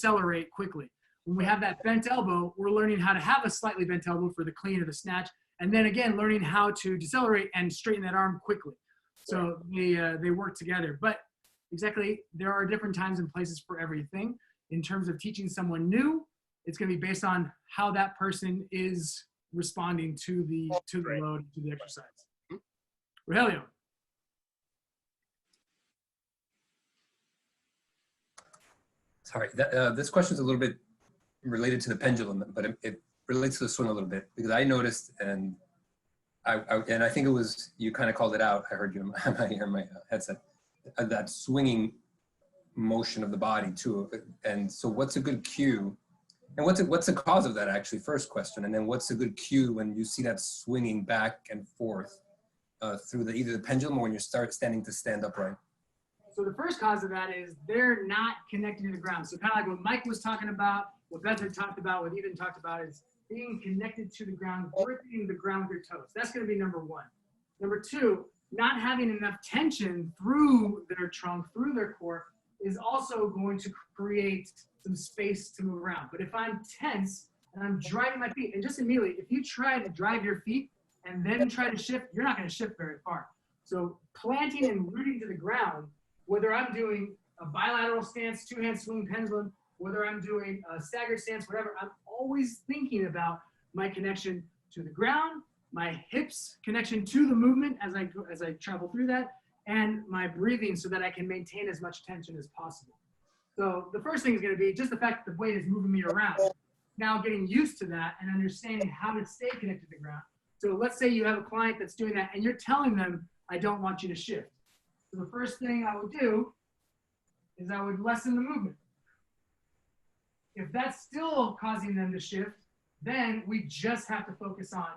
decelerate quickly. When we have that bent elbow, we're learning how to have a slightly bent elbow for the clean or the snatch, and then again, learning how to decelerate and straighten that arm quickly. So they work together. But exactly, there are different times and places for everything. In terms of teaching someone new, it's going to be based on how that person is responding to the load, to the exercise. Rogelio. Sorry, this question is a little bit related to the pendulum, but it relates to the swing a little bit, because I noticed, and I think it was, you kind of called it out. I heard you in my headset, that swinging motion of the body too. And so what's a good cue? And what's the cause of that, actually, first question? And then what's a good cue when you see that swinging back and forth through either the pendulum or when you start standing to stand upright? So the first cause of that is they're not connected to the ground. So kind of like what Mike was talking about, what Beth had talked about, what Ethan talked about, is being connected to the ground, gripping the ground with your toes. That's going to be number one. Number two, not having enough tension through their trunk, through their core, is also going to create some space to move around. But if I'm tense and I'm driving my feet, and just immediately, if you try to drive your feet and then try to shift, you're not going to shift very far. So planting and rooting to the ground, whether I'm doing a bilateral stance, two-hand swing pendulum, whether I'm doing a staggered stance, whatever, I'm always thinking about my connection to the ground, my hips connection to the movement as I travel through that, and my breathing so that I can maintain as much tension as possible. So the first thing is going to be just the fact that the weight is moving me around. Now getting used to that and understanding how to stay connected to the ground. So let's say you have a client that's doing that and you're telling them, I don't want you to shift. So the first thing I would do is I would lessen the movement. If that's still causing them to shift, then we just have to focus on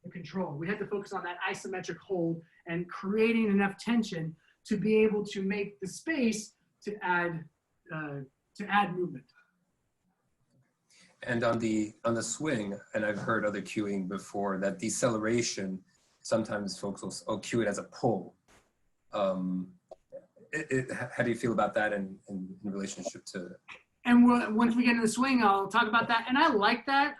the control. We have to focus on that isometric hold and creating enough tension to be able to make the space to add movement. And on the swing, and I've heard other cueing before, that deceleration, sometimes folks will cue it as a pull. How do you feel about that in relationship to? And once we get into the swing, I'll talk about that. And I like that.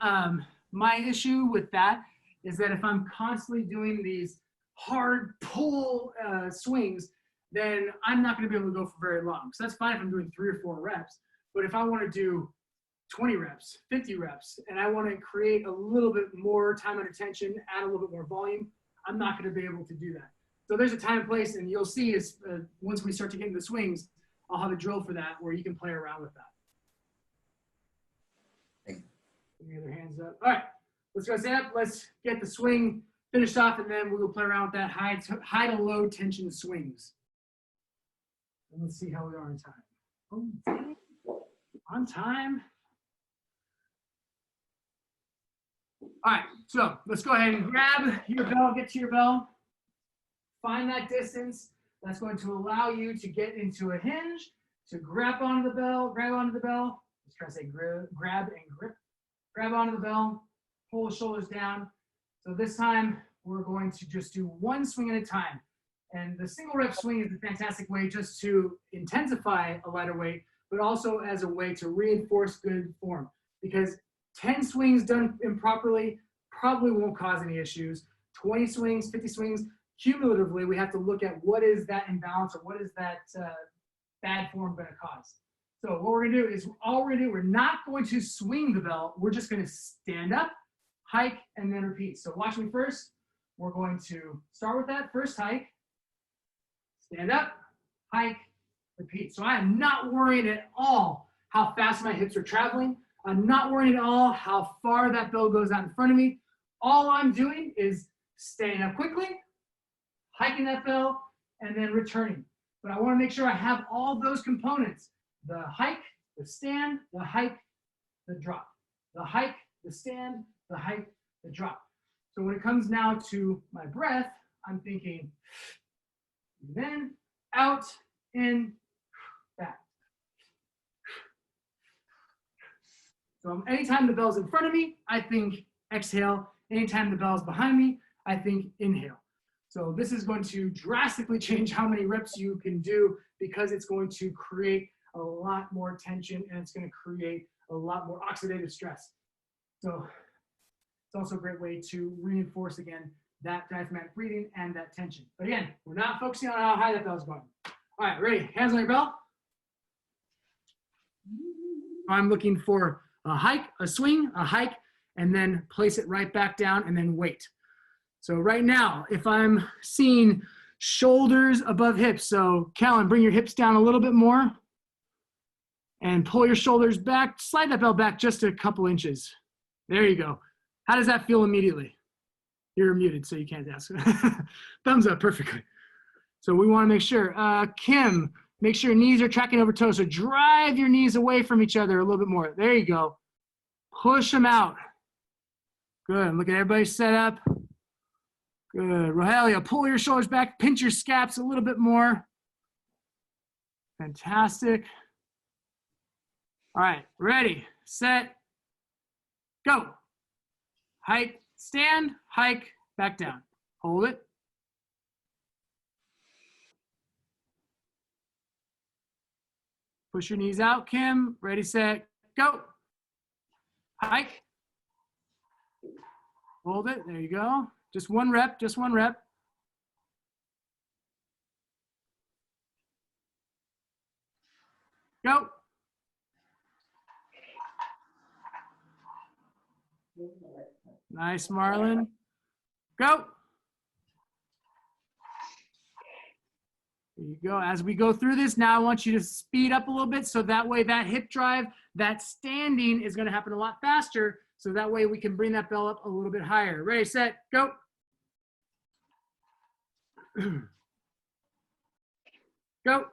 My issue with that is that if I'm constantly doing these hard pull swings, then I'm not going to be able to go for very long. So that's fine if I'm doing 3 or 4 reps. But if I want to do 20 reps, 50 reps, and I want to create a little bit more time under tension, add a little bit more volume, I'm not going to be able to do that. So there's a time and place, and you'll see is once we start to get into the swings, I'll have a drill for that where you can play around with that. Any other hands up? All right, let's go stand up. Let's get the swing finished off, and then we'll play around with that high to low tension swings. And let's see how we are on time. Oh, on time. All right, so let's go ahead and grab your bell, get to your bell. Find that distance. That's going to allow you to get into a hinge, to grab onto the bell, Let's try to say grab and grip. Grab onto the bell, pull the shoulders down. So this time, we're going to just do one swing at a time. And the single rep swing is a fantastic way just to intensify a lighter weight, but also as a way to reinforce good form. Because 10 swings done improperly probably won't cause any issues. 20 swings, 50 swings, cumulatively, we have to look at what is that imbalance or what is that bad form going to cause. So what we're going to do is we're not going to swing the bell. We're just going to stand up, hike, and then repeat. So watch me first. We're going to start with that first hike, stand up, hike, repeat. So I am not worried at all how fast my hips are traveling. I'm not worried at all how far that bell goes out in front of me. All I'm doing is standing up quickly, hiking that bell, and then returning. But I want to make sure I have all those components. The hike, the stand, the hike, the drop. The hike, the stand, the hike, the drop. So when it comes now to my breath, I'm thinking in, out, in, back. So anytime the bell's in front of me, I think exhale. Anytime the bell's behind me, I think inhale. So this is going to drastically change how many reps you can do because it's going to create a lot more tension, and it's going to create a lot more oxidative stress. So it's also a great way to reinforce, again, that diaphragmatic breathing and that tension. But again, we're not focusing on how high that bell is going. All right, ready? Hands on your belt. I'm looking for a hike, a swing, a hike, and then place it right back down and then wait. So right now, if I'm seeing shoulders above hips, so Callan, bring your hips down a little bit more and pull your shoulders back, slide that bell back just a couple inches. There you go. How does that feel immediately? You're muted, so you can't ask. Thumbs up, perfectly. So we want to make sure. Kim, make sure your knees are tracking over toes. So drive your knees away from each other a little bit more. There you go. Push them out. Good. Look at everybody set up. Good. Rogelio, pull your shoulders back. Pinch your scaps a little bit more. Fantastic. All right. Ready, set, go. Hike, stand, hike, back down. Hold it. Push your knees out, Kim. Ready, set, go. Hike. Hold it. There you go. Just one rep, just one rep. Go. Nice, Marlon. Go. There you go. As we go through this, now I want you to speed up a little bit so that way that hip drive, that standing is going to happen a lot faster. So that way we can bring that bell up a little bit higher. Ready, set, go. Go.